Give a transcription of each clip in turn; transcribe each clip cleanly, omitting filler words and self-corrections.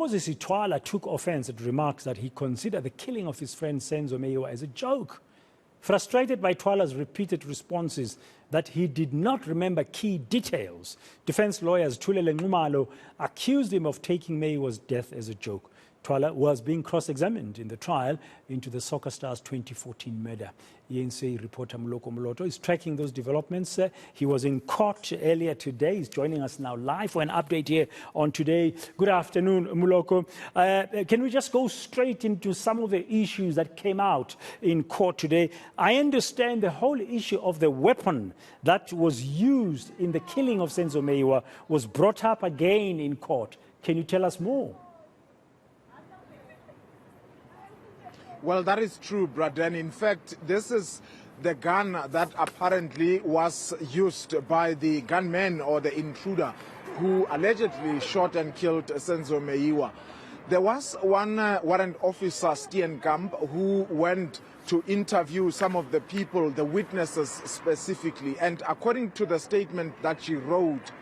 Mthokozisi Thwala took offence at remarks that he considered the killing of his friend Senzo Meyiwa as a joke. Frustrated by Thwala's repeated responses that he did not remember key details, defense lawyers Zithulele Nxumalo accused him of taking Meyiwa's death as a joke. Thwala was being cross-examined in the trial into the soccer star's 2014 murder. eNCA reporter Moloko Moloto is tracking those developments. He was in court earlier today. He's joining us now live for an update here on Today. Good afternoon, Moloko. Can we just go straight into some of the issues that came out in court today? I understand the whole issue of the weapon that was used in the killing of Senzo Meyiwa was brought up again in court. Can you tell us more? Well, that is true, Braden. In fact, this is the gun that apparently was used by the gunman or the intruder who allegedly shot and killed Senzo Meyiwa. There was one warrant officer, eNCA, who went to interview some of the people, the witnesses specifically. And according to the statement that she wrote,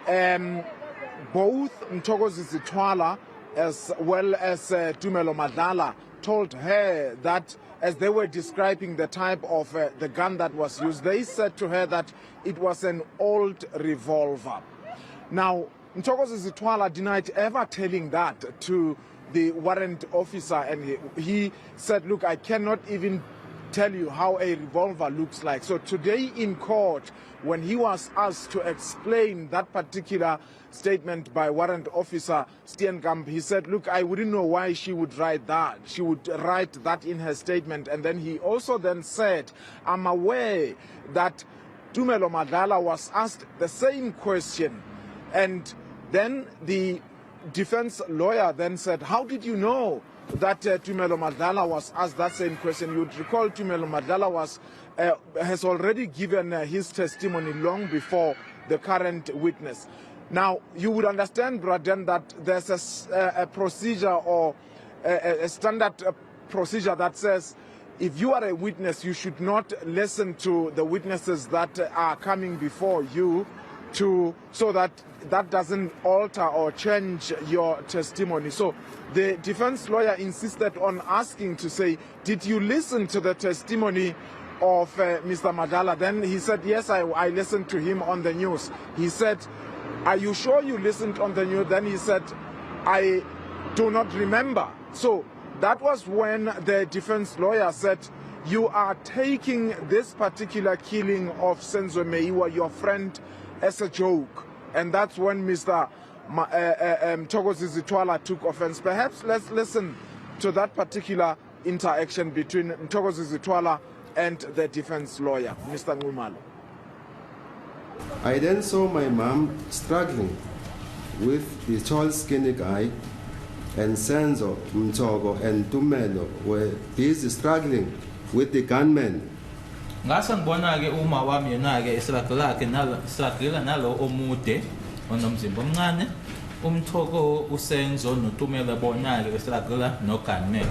both Mthokozisi Thwala as well as Tumelo Madlala told her that as they were describing the type of the gun that was used, they said to her that it was an old revolver. Now, Mthokozisi Thwala denied ever telling that to the warrant officer, and he said, look, I cannot even tell you how a revolver looks like. So today in court, when he was asked to explain that particular statement by warrant officer eNCA, he said, look, I wouldn't know why she would write that. She would write that in her statement. And then he also then said, I'm aware that Tumelo Madlala was asked the same question. And then the defense lawyer then said, how did you know that Tumelo Madlala was asked that same question? You would recall Tumelo Madlala has already given his testimony long before the current witness. Now, you would understand, Braden, that there's a procedure or a standard procedure that says if you are a witness, you should not listen to the witnesses that are coming before you so that doesn't alter or change your testimony. So the defense lawyer insisted on asking to say, did you listen to the testimony of Mr. Madlala? Then he said, yes, I listened to him on the news. He said, are you sure you listened on the news? Then he said, I do not remember. So that was when the defense lawyer said, you are taking this particular killing of Senzo Meyiwa, your friend, as a joke. And that's when Mr. Mthokozisi Thwala took offense. Perhaps let's listen to that particular interaction between Mthokozisi Thwala and the defense lawyer, Mr. Nxumalo. I then saw my mom struggling with the tall, skinny guy, and Senzo, Mthogo, and Tumelo were busy struggling with the gunman. Ngase ngibona ke uma wami yena ke esilagela ke nalo omude onomzimba omncane umthoko uSenzo noTumela bona ke esilagela no gunman.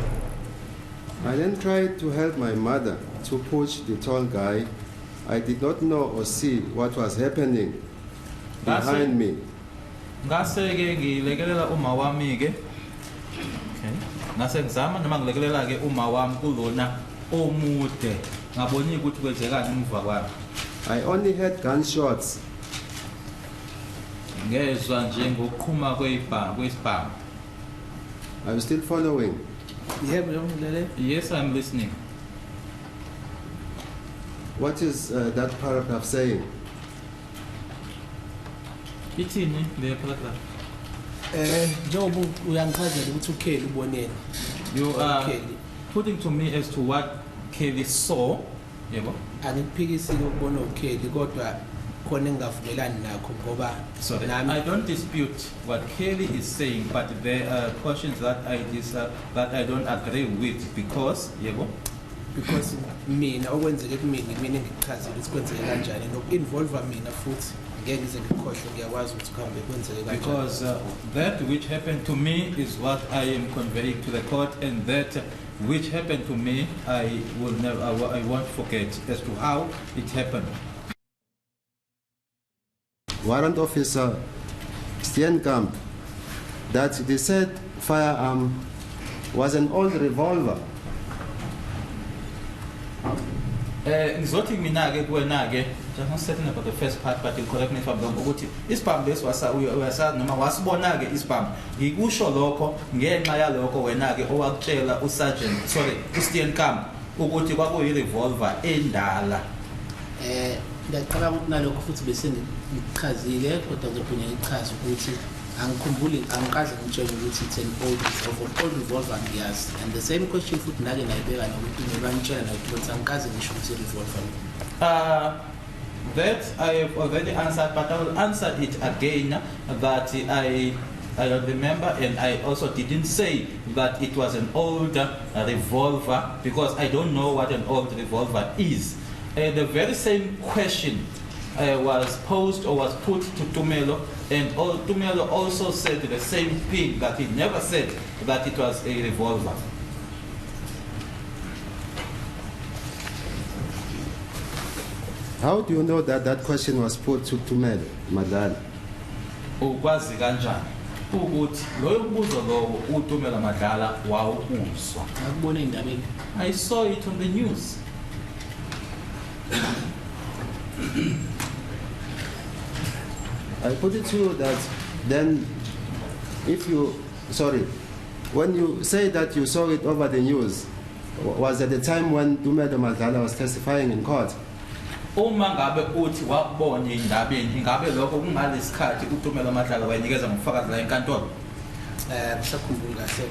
I then tried to help my mother to push the tall guy. I did not know or see what was happening behind me. Ngase ke ngilekelela uma wami ke. Okay. Ngase ngizama noma ngilekelela ke uma wami kulona omude. I only heard gunshots. Are you still following? Yes, I'm listening. What is that paragraph saying? You are putting to me as to what Kelly saw, sorry, I don't dispute what Kelly is saying, but there are portions that I don't agree with because mina okwenzeke kumina mina ngichaze ukuthi kwenzeke kanjani noinvolve mina futhi ngeke ngize ngikhohle ngiyakwazi ukuthi kuhambe kwenzeke kanjani because that which happened to me is what I am conveying to the court, and that which happened to me I won't forget as to how it happened. Warrant officer eNCA, that the said firearm was an old revolver. Ngizothi mina-ke kuwena-ke just setting about the first part, but you'll correct me if I'm wrong, ukuthi isibhamu lesi uyasazi noma wasibona-ke isibhamu ngikusho lokho ngenxa yalokho wena-ke owakutshela uStian Kamp ukuthi kwakuyi-revolver endala. Ngiyacabanga ukuthi nalokho futhi bese ngichazile kodwa ngizophinda ngichaze ukuthi angikhumbuli angikaze ngitshele ukuthi it's an old revolver ngiyazi, and the same question futhi nake nayibeka nokuthi ngibanitshela nokuthi angikaze ngisho ukuthi revolver. That I have already answered, but I will answer it again that I don't remember, and I also didn't say that it was an old revolver because I don't know what an old revolver is. The very same question was posed or was put to Tumelo, and Tumelo also said the same thing, that he never said that it was a revolver. How do you know that that question was put to Tumelo, Madala? Ukwazi kanjani ukuthi loyo mbuzo lowo uTumelo Madlala wawuzwa? Akubona indabeni. I saw it on the news. I put it to you that then when you say that you saw it over the news, was at the time when Tumelo Madlala was testifying in court? Uma ngabe uthi wakubona indabeni ingabe lokho kungalesikhathi uTumelo Madlala wayenikeza ngofakazi la enkantolo? Ngisakhumbula kahle.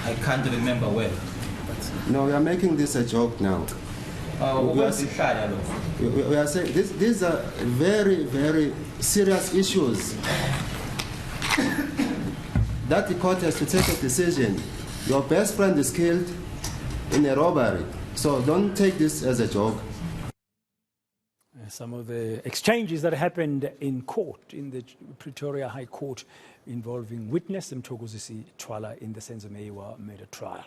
I can't remember well. No, we are making this a joke now. We are saying these are very, very serious issues that the court has to take a decision. Your best friend is killed in a robbery, so don't take this as a joke. Some of the exchanges that happened in court, in the Pretoria High Court, involving witness Mthokozisi Thwala in the Senzo Meyiwa murder trial.